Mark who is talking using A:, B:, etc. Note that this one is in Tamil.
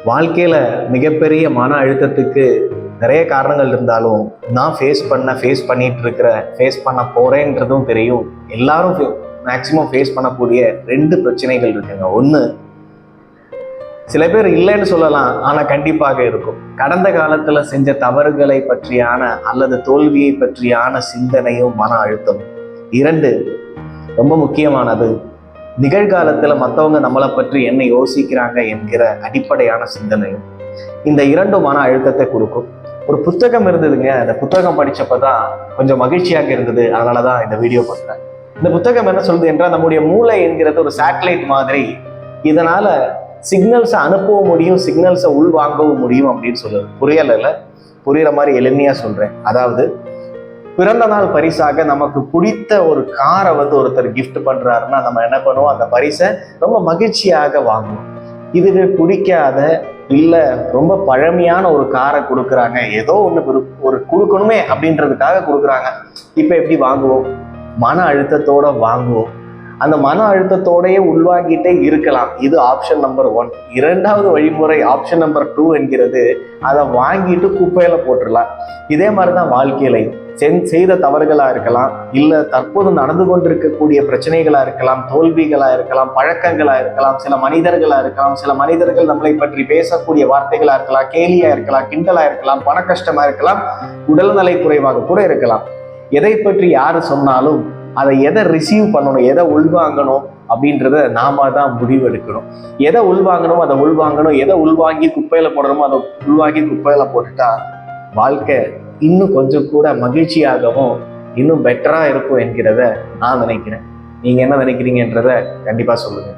A: வாழ்க்கையில மிகப்பெரிய மன அழுத்தத்துக்கு நிறைய காரணங்கள் இருந்தாலும் நான் ஃபேஸ் பண்ண போறேன்றதும் தெரியும். எல்லாரும் மேக்சிமம் ஃபேஸ் பண்ணக்கூடிய 2 பிரச்சனைகள் இருக்குங்க. ஒன்று, சில பேர் இல்லைன்னு சொல்லலாம், ஆனா கண்டிப்பாக இருக்கும். கடந்த காலத்துல செஞ்ச தவறுகளை பற்றியான அல்லது தோல்வியை பற்றியான சிந்தனையும் மன அழுத்தம். 2, ரொம்ப முக்கியமானது, நிகழ்காலத்துல மற்றவங்க நம்மளை பற்றி என்ன யோசிக்கிறாங்க என்கிற அடிப்படையான சிந்தனையும். இந்த 2 மன அழுத்தத்தை கொடுக்கும். ஒரு புத்தகம் இருந்ததுங்க, அந்த புத்தகம் படிச்சப்பதான் கொஞ்சம் மகிழ்ச்சியாக இருந்தது. அதனாலதான் இந்த வீடியோ பண்றேன். இந்த புத்தகம் என்ன சொல்லுது என்றால், நம்முடைய மூளை என்கிறது ஒரு சேட்டலைட் மாதிரி. இதனால சிக்னல்ஸை அனுப்பவும் முடியும், சிக்னல்ஸை உள்வாங்கவும் முடியும் அப்படின்னு சொல்லுது. புரியுற மாதிரி எளிமையா சொல்றேன். அதாவது, பிறந்த நாள் பரிசாக நமக்கு பிடித்த ஒரு காரை ஒருத்தர் கிஃப்ட் பண்றாருன்னா நம்ம என்ன பண்ணுவோம், அந்த பரிசை ரொம்ப மகிழ்ச்சியாக வாங்குவோம். இதுவே பிடிக்காத இல்ல ரொம்ப பழமையான ஒரு காரை கொடுக்குறாங்க, ஏதோ ஒரு கொடுக்கணுமே அப்படின்றதுக்காக கொடுக்குறாங்க, இப்ப எப்படி வாங்குவோம்? மன அழுத்தத்தோட வாங்குவோம். அந்த மன அழுத்தத்தோடையே உள்வாங்கிட்டே இருக்கலாம். இது ஆப்ஷன் நம்பர் 1. 2வது வழிமுறை ஆப்ஷன் நம்பர் 2 என்கிறது, அதை வாங்கிட்டு குப்பையில போட்டுடலாம். இதே மாதிரிதான் வாழ்க்கையிலையும் செய்த தவறுகளா இருக்கலாம், இல்ல தற்போது நடந்து கொண்டிருக்கக்கூடிய பிரச்சனைகளா இருக்கலாம், தோல்விகளா இருக்கலாம், பழக்கங்களா இருக்கலாம், சில மனிதர்களா இருக்கலாம், சில மனிதர்கள் நம்மளை பற்றி பேசக்கூடிய வார்த்தைகளா இருக்கலாம், கேலியா இருக்கலாம், கிண்டலா இருக்கலாம், பண கஷ்டமா இருக்கலாம், உடல்நலை குறைவாக கூட இருக்கலாம். எதை பற்றி யாரு சொன்னாலும் அதை எதை ரிசீவ் பண்ணணும், எதை உள்வாங்கணும் அப்படின்றத நாம தான் முடிவெடுக்கணும். எதை உள்வாங்கணும் அதை உள்வாங்கணும், எதை உள்வாங்கி குப்பையில போடணுமோ அதை உள்வாங்கி குப்பையில போட்டுட்டா வாழ்க்கை இன்னும் கொஞ்சம் கூட மகிழ்ச்சியாகவும் இன்னும் பெட்டரா இருக்கும் என்கிறத நான் நினைக்கிறேன். நீங்க என்ன நினைக்கிறீங்கன்றத கண்டிப்பா சொல்லுங்க.